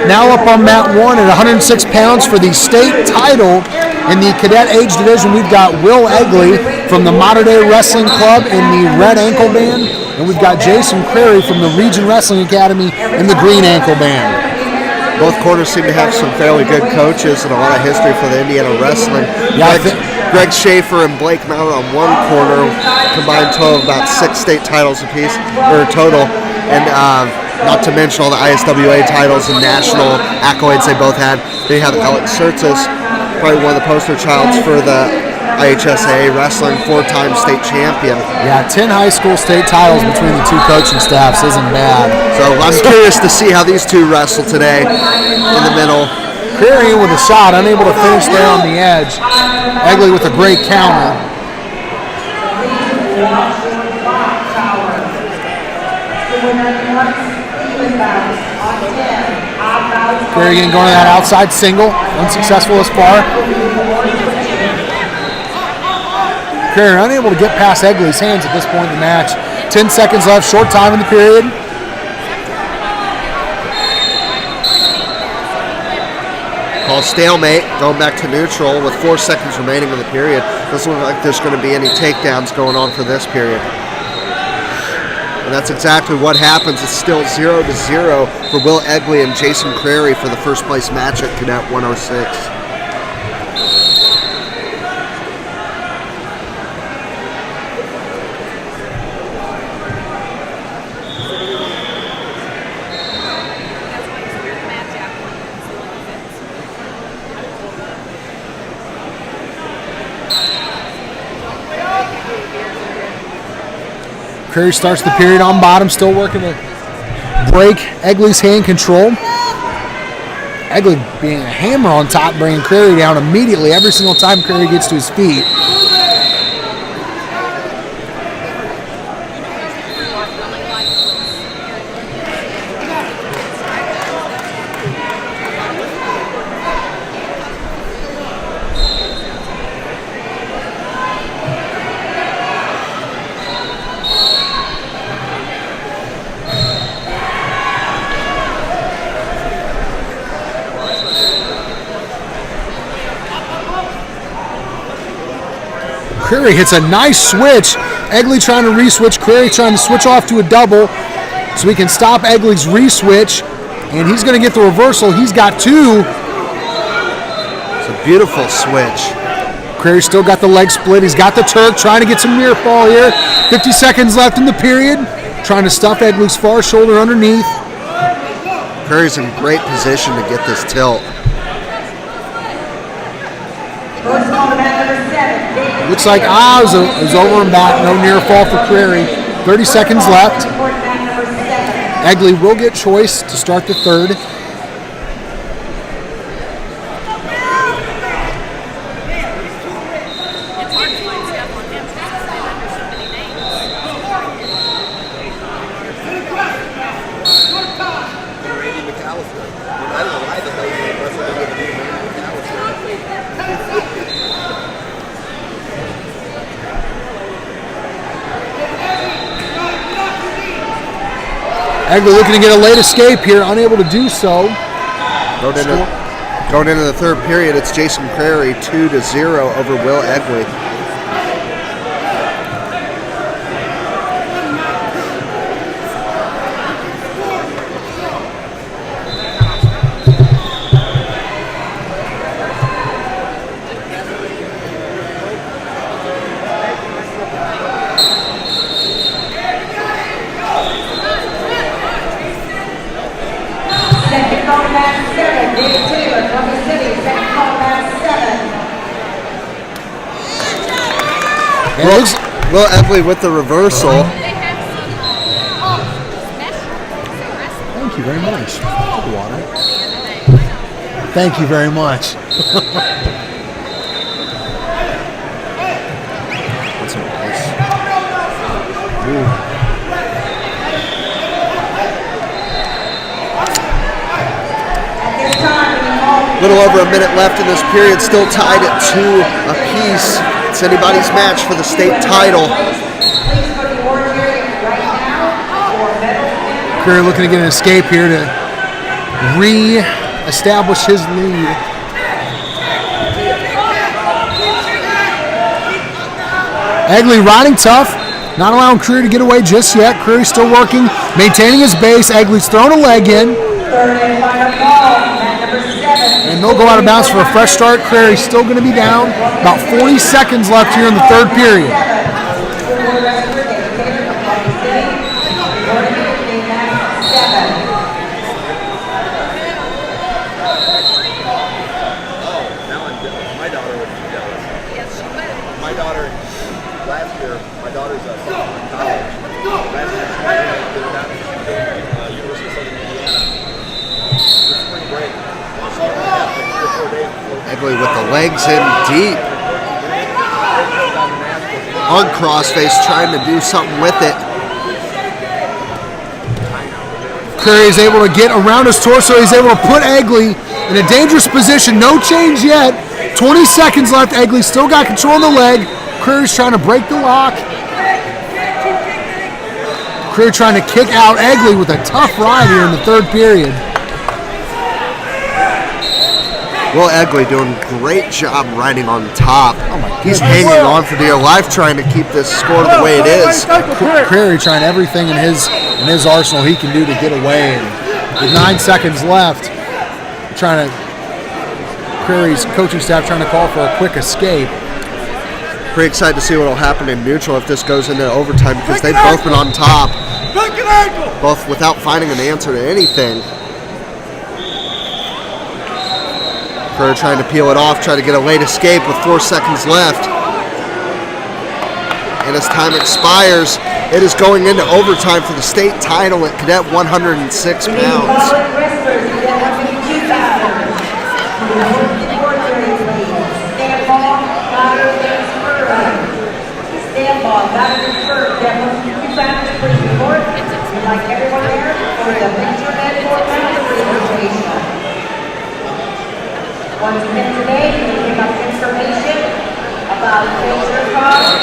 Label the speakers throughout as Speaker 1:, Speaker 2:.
Speaker 1: Now up on mat 1 at 106 pounds for the state title in the cadet age division. We've got Will Egley from the Mater Dei Wrestling Club in the red ankle band, and we've got Jason Crary from the Region Wrestling Academy in the green ankle band.
Speaker 2: Both corners seem to have some fairly good coaches and a lot of history for the Indiana wrestling. Yeah, Greg Schaefer and Blake Mount on one corner, combined total of about 6 state titles apiece, or total, and not to mention all the ISWA titles and national accolades they both had. They have Alex Sertzis, probably one of the poster childs for the IHSA wrestling, 4-time state champion.
Speaker 1: Yeah, 10 high school state titles between the two coaching staffs isn't bad.
Speaker 2: So I'm curious to see how these two wrestle today in the middle.
Speaker 1: Crary with a shot, unable to finish there on the edge. Egley with a great counter. Crary again going to that outside single, unsuccessful as far. Crary unable to get past Egley's hands at this point in the match. 10 seconds left, short time in the period.
Speaker 2: Call stalemate, going back to neutral with 4 seconds remaining in the period. Doesn't look like there's going to be any takedowns going on for this period. And that's exactly what happens. It's still 0-0 for Will Egley and Jason Crary for the first place match at Cadet 106.
Speaker 1: Crary starts the period on bottom, still working to break Egley's hand control. Egley being a hammer on top, bringing Crary down immediately every single time Crary gets to his feet. Crary hits a nice switch. Egley trying to re-switch. Crary trying to switch off to a double so we can stop Egley's re-switch. And he's going to get the reversal. He's got 2.
Speaker 2: It's a beautiful switch.
Speaker 1: Crary still got the leg split. He's got the Turk trying to get some near fall here. 50 seconds left in the period. Trying to stuff Egley's far shoulder underneath.
Speaker 2: Crary's in great position to get this tilt.
Speaker 1: Looks like Oz is over and back. No near fall for Crary. 30 seconds left. Egley will get choice to start the third. Egley looking to get a late escape here, unable to do so.
Speaker 2: Going into the third period, it's Jason Crary 2-0 over Will Egley. Will Egley with the reversal.
Speaker 1: Thank you very much. Water. Thank you very much.
Speaker 2: That's nice. A little over a minute left in this period, still tied at 2 apiece. It's anybody's match for the state title.
Speaker 1: Crary looking to get an escape here to re-establish his lead. Egley riding tough, not allowing Creary to get away just yet. Creary still working, maintaining his base. Egley's throwing a leg in. And they'll go out of bounds for a fresh start. Creary's still going to be down. About 40 seconds left here in the third period.
Speaker 2: Egley with the legs in deep. On crossface, trying to do something with it.
Speaker 1: Creary is able to get around his torso. He's able to put Egley in a dangerous position. No change yet. 20 seconds left. Egley still got control of the leg. Creary's trying to break the lock. Creary trying to kick out Egley with a tough ride here in the third period.
Speaker 2: Will Egley doing a great job riding on top.
Speaker 1: Oh my goodness.
Speaker 2: He's hanging on for dear life, trying to keep this score the way it is.
Speaker 1: Creary trying everything in his arsenal he can do to get away. And with 9 seconds left, Creary's coaching staff trying to call for a quick escape.
Speaker 2: Pretty excited to see what will happen in mutual if this goes into overtime, because they've both been on top, both without finding an answer to anything. Creary trying to peel it off, try to get a late escape with 4 seconds left. And as time expires, it is going into overtime for the state title at cadet 106 pounds.
Speaker 3: Once again today, you can pick up information about major cause,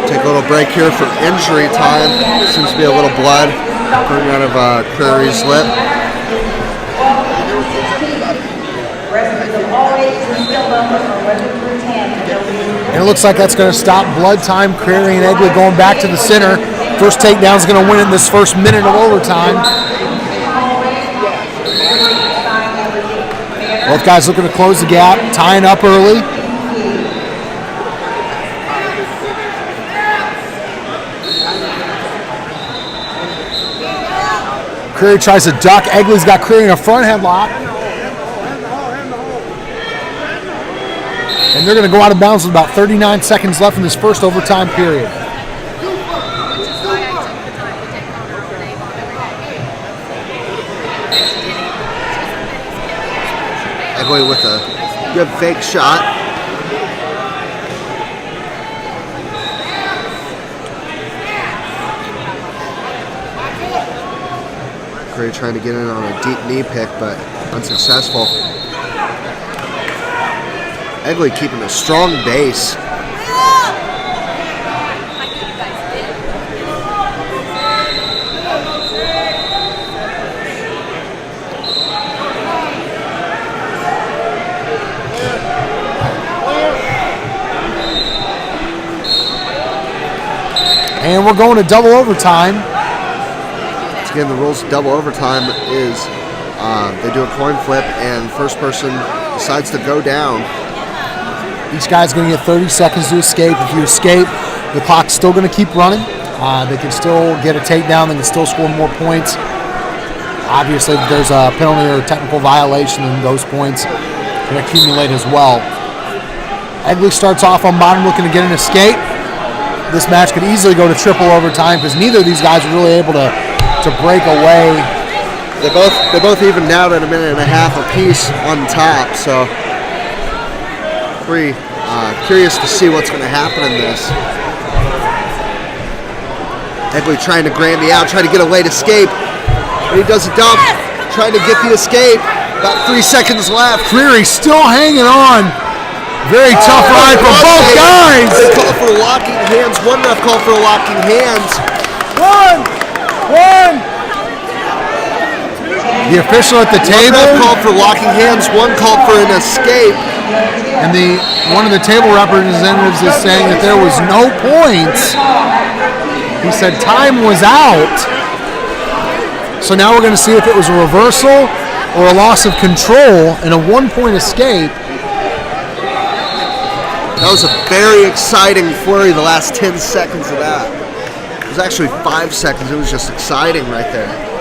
Speaker 2: Take a little break here for injury time. Seems to be a little blood coming out of Creary's lip.
Speaker 1: And it looks like that's going to stop blood time. Creary and Egley going back to the center. First takedown is going to win in this first minute of overtime. Both guys looking to close the gap, tying up early. Creary tries to duck. Egley's got Creary in a front headlock. And they're going to go out of bounds with about 39 seconds left in this first overtime period.
Speaker 2: Egley with a good fake shot. Creary trying to get in on a deep knee pick, but unsuccessful. Egley keeping a strong base.
Speaker 1: And we're going to double overtime.
Speaker 2: Once again, the rules of double overtime is they do a coin flip, and the first person decides to go down.
Speaker 1: Each guy's going to get 30 seconds to escape. If you escape, the clock's still going to keep running. They can still get a takedown. They can still score more points. Obviously, if there's a penalty or a technical violation, then those points can accumulate as well. Egley starts off on bottom looking to get an escape. This match could easily go to triple overtime because neither of these guys are really able to break away.
Speaker 2: They both evened out at a minute and a half apiece on top, so pretty curious to see what's going to happen in this. Egley trying to Granby out, trying to get a late escape. And he does a dump, trying to get the escape. About 3 seconds left.
Speaker 1: Creary still hanging on. Very tough ride for both guys.
Speaker 2: They call for locking hands. One ref called for locking hands.
Speaker 1: One. The official at the
Speaker 2: One
Speaker 1: table,
Speaker 2: ref called for locking hands, one called for an escape.
Speaker 1: and one of the table representatives is saying that there was no points. He said time was out. So now we're going to see if it was a reversal or a loss of control and a 1-point escape.
Speaker 2: That was a very exciting flurry, the last 10 seconds of that. It was actually 5 seconds. It was just exciting right there.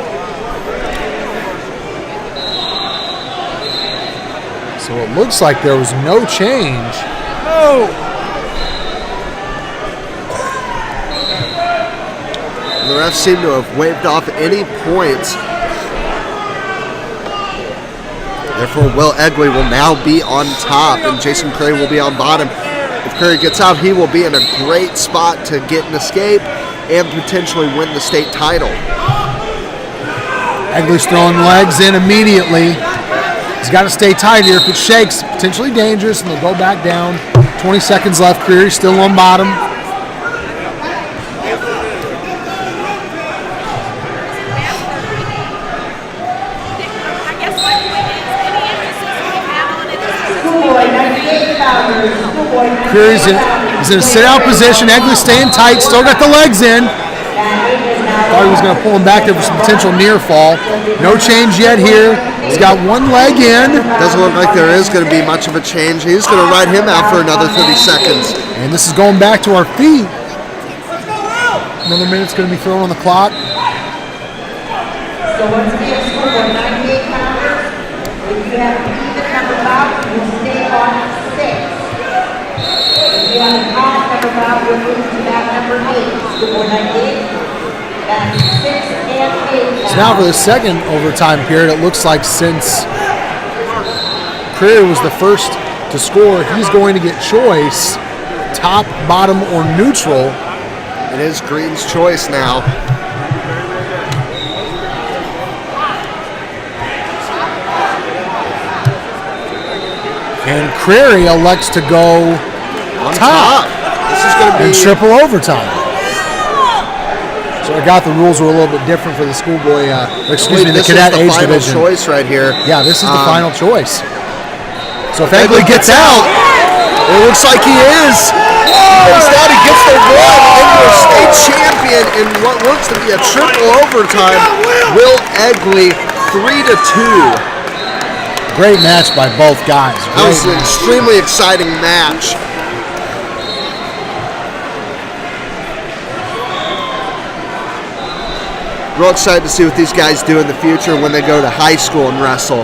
Speaker 1: So it looks like there was no change.
Speaker 2: And the refs seem to have waived off any points. Therefore, Will Egley will now be on top, and Jason Curry will be on bottom. If Curry gets out, he will be in a great spot to get an escape and potentially win the state title.
Speaker 1: Egley's throwing legs in immediately. He's got to stay tight here. If it shakes, potentially dangerous, and they'll go back down. 20 seconds left. Creary still on bottom. Creary's he's in a sit-out position. Egley's staying tight. Still got the legs in. Thought he was going to pull him back there for some potential near fall. No change yet here. He's got one leg in.
Speaker 2: Doesn't look like there is going to be much of a change. He's going to ride him out for another 30 seconds.
Speaker 1: And this is going back to our feet. Another minute's going to be thrown on the clock.
Speaker 3: So once again, schoolboy 98 pounder. If you have an even number bout, you stay on 6. If you have an odd number bout, you'll move to that number 8. Schoolboy 98. That's 6 and 8.
Speaker 1: So now for the second overtime period, it looks like since Creary was the first to score, he's going to get choice, top, bottom, or neutral.
Speaker 2: It is Green's choice now.
Speaker 1: And Creary elects to go
Speaker 2: On top. This is going to be
Speaker 1: in triple overtime. So I got the rules were a little bit different for the schoolboy, the cadet age division.
Speaker 2: This is the final choice right here.
Speaker 1: Yeah, this is the final choice. So if Egley
Speaker 2: Egley
Speaker 1: gets out,
Speaker 2: it looks like he is. Instead, he gets the one into a state champion in what looks to be a triple overtime. Will Egley, 3-2.
Speaker 1: great match by both guys.
Speaker 2: That was an extremely exciting match. Real excited to see what these guys do in the future when they go to high school and wrestle.